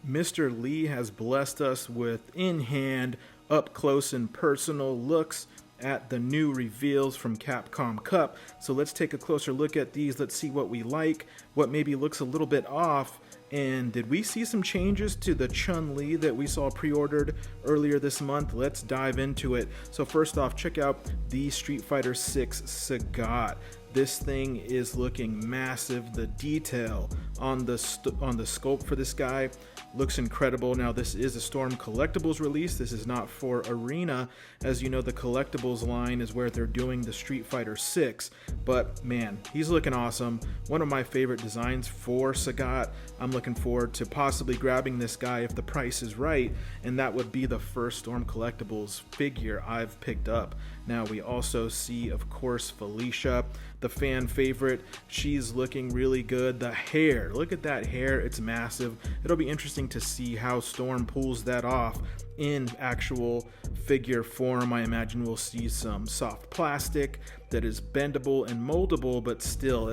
Mr. Lee has blessed us with in-hand, up-close and personal looks at the new reveals from Capcom Cup. So let's take a closer look at these. Let's see what we like, what maybe looks a little bit off, and did we see some changes to the Chun-Li that we saw pre-ordered earlier this month? Let's dive into it. So first off, check out the Street Fighter 6 Sagat. This thing is looking massive. The detail on the sculpt for this guy looks incredible. Now, this is a Storm Collectibles release. This is not for Arena. As you know, the Collectibles line is where they're doing the Street Fighter 6. But man, he's looking awesome. One of my favorite designs for Sagat. I'm looking forward to possibly grabbing this guy if the price is right, and that would be the first Storm Collectibles figure I've picked up. Now, we also see, of course, Felicia, the fan favorite. She's looking really good. The hair, look at that hair, it's massive. It'll be interesting to see how Storm pulls that off in actual figure form. I imagine we'll see some soft plastic that is bendable and moldable, but still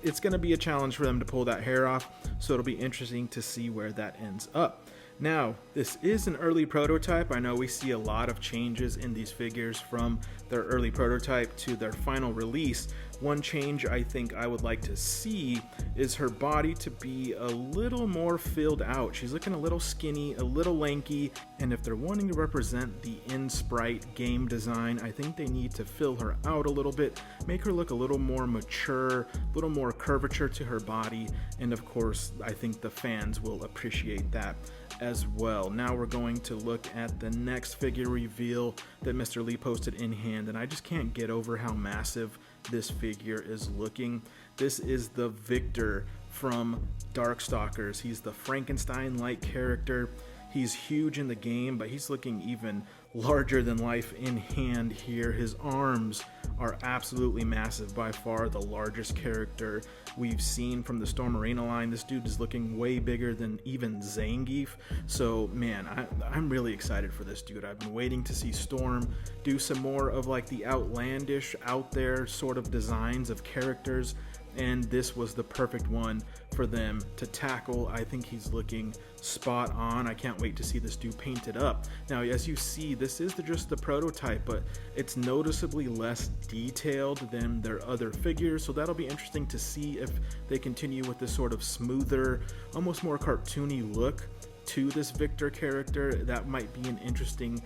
it's going to be a challenge for them to pull that hair off, so it'll be interesting to see where that ends up. Now, this is an early prototype. I know we see a lot of changes in these figures from their early prototype to their final release. One change I think I would like to see is her body to be a little more filled out. She's looking a little skinny, a little lanky, and if they're wanting to represent the in-sprite game design, I think they need to fill her out a little bit, make her look a little more mature, a little more curvature to her body, and of course, I think the fans will appreciate that as well. Now we're going to look at the next figure reveal that Mr. Lee posted in hand, and I just can't get over how massive this figure is looking. This is the Victor from Darkstalkers. He's the Frankenstein-like character. He's huge in the game, but he's looking even larger than life in hand here. His arms are absolutely massive, by far the largest character we've seen from the Storm Arena line. This dude is looking way bigger than even Zangief. So man, I'm really excited for this dude. I've been waiting to see Storm do some more of like the outlandish, out there sort of designs of characters, and this was the perfect one for them to tackle. I think he's looking spot on. I can't wait to see this dude painted up. Now, as you see, this is just the prototype, but it's noticeably less detailed than their other figures, so that'll be interesting to see if they continue with this sort of smoother, almost more cartoony look to this Victor character. That might be an interesting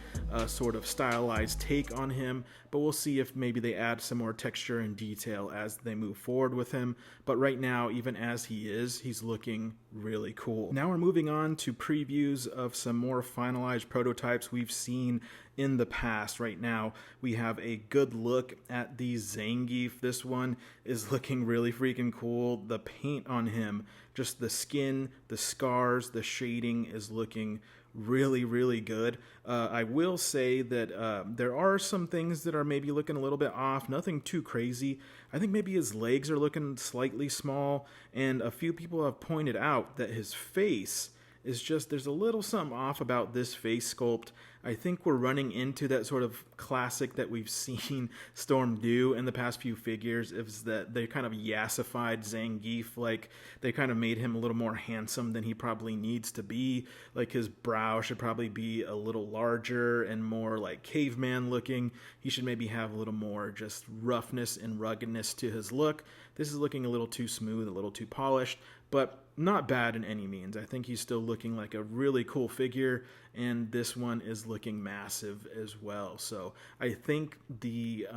sort of stylized take on him, but we'll see if maybe they add some more texture and detail as they move forward with him. But right now, even as he's looking really cool. Now we're moving on to previews of some more finalized prototypes we've seen in the past. Right now, we have a good look at the Zangief. This one is looking really freaking cool. The paint on him, just the skin, the scars, the shading is looking really, really good. I will say that there are some things that are maybe looking a little bit off, nothing too crazy. I think maybe his legs are looking slightly small, and a few people have pointed out that his face is just, there's a little something off about this face sculpt. I think we're running into that sort of classic that we've seen Storm do in the past few figures, is that they kind of yassified Zangief. Like, they kind of made him a little more handsome than he probably needs to be. Like, his brow should probably be a little larger and more like caveman looking. He should maybe have a little more just roughness and ruggedness to his look. This is looking a little too smooth, a little too polished, but not bad in any means. I think he's still looking like a really cool figure, and this one is looking massive as well. So I think the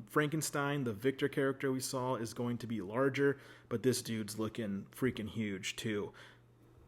Frankenstein, the Victor character we saw, is going to be larger, but this dude's looking freaking huge too.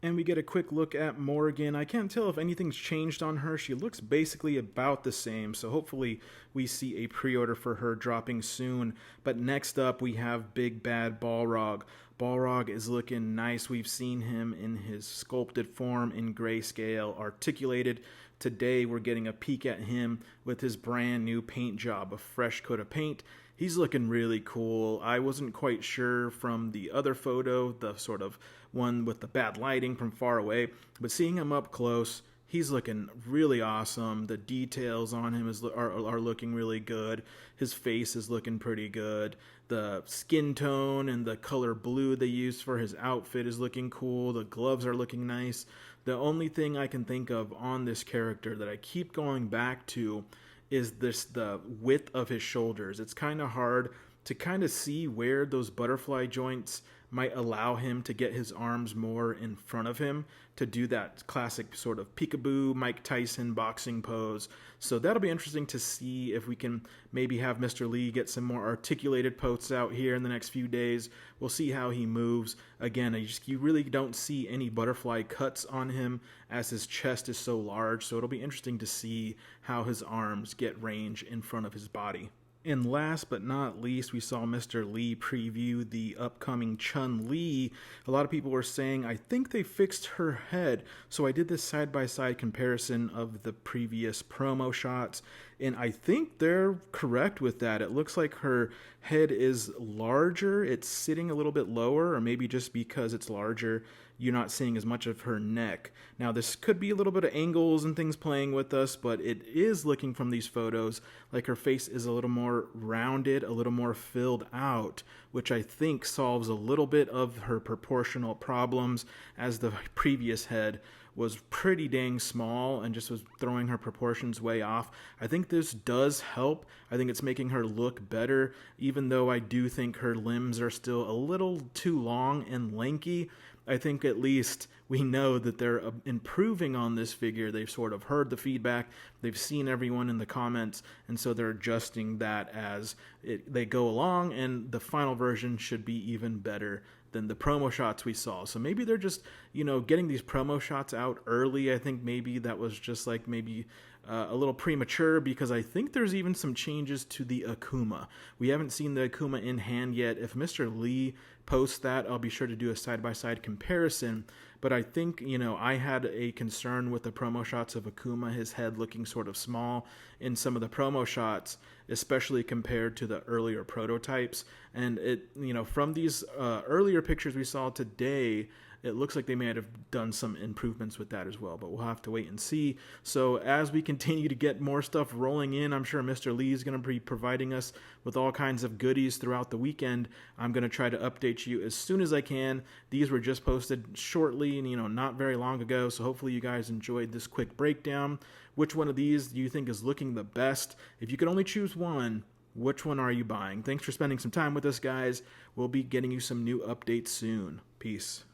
And we get a quick look at Morgan. I can't tell if anything's changed on her. She looks basically about the same, so hopefully we see a pre-order for her dropping soon. But next up, we have Big Bad Balrog. Balrog is looking nice. We've seen him in his sculpted form in grayscale, articulated. Today, we're getting a peek at him with his brand new paint job, a fresh coat of paint. He's looking really cool. I wasn't quite sure from the other photo, the sort of one with the bad lighting from far away, but seeing him up close, he's looking really awesome. The details on him are looking really good. His face is looking pretty good. The skin tone and the color blue they used for his outfit is looking cool. The gloves are looking nice. The only thing I can think of on this character that I keep going back to is the width of his shoulders. It's kind of hard to kind of see where those butterfly joints might allow him to get his arms more in front of him to do that classic sort of peekaboo Mike Tyson boxing pose. So that'll be interesting to see if we can maybe have Mr. Lee get some more articulated posts out here in the next few days. We'll see how he moves. Again, you really don't see any butterfly cuts on him as his chest is so large, so it'll be interesting to see how his arms get range in front of his body. And last but not least, we saw Mr. Lee preview the upcoming Chun-Li. A lot of people were saying, I think they fixed her head. So I did this side-by-side comparison of the previous promo shots, and I think they're correct with that. It looks like her head is larger. It's sitting a little bit lower, or maybe just because it's larger, you're not seeing as much of her neck. Now, this could be a little bit of angles and things playing with us, but it is looking from these photos like her face is a little more rounded, a little more filled out, which I think solves a little bit of her proportional problems, as the previous head was pretty dang small and just was throwing her proportions way off. I think this does help. I think it's making her look better, even though I do think her limbs are still a little too long and lanky. I think at least we know that they're improving on this figure. They've sort of heard the feedback. They've seen everyone in the comments, and so they're adjusting that as they go along, and the final version should be even better than the promo shots we saw. So maybe they're just, getting these promo shots out early. I think maybe that was just like maybe a little premature, because I think there's even some changes to the Akuma. We haven't seen the Akuma in hand yet. If Mr. Lee posts that, I'll be sure to do a side-by-side comparison. But I think, I had a concern with the promo shots of Akuma, his head looking sort of small in some of the promo shots, especially compared to the earlier prototypes. And from these earlier pictures we saw today, it looks like they may have done some improvements with that as well, but we'll have to wait and see. So as we continue to get more stuff rolling in, I'm sure Mr. Lee is going to be providing us with all kinds of goodies throughout the weekend. I'm going to try to update you as soon as I can. These were just posted shortly and, not very long ago, so hopefully you guys enjoyed this quick breakdown. Which one of these do you think is looking the best? If you could only choose one, which one are you buying? Thanks for spending some time with us, guys. We'll be getting you some new updates soon. Peace.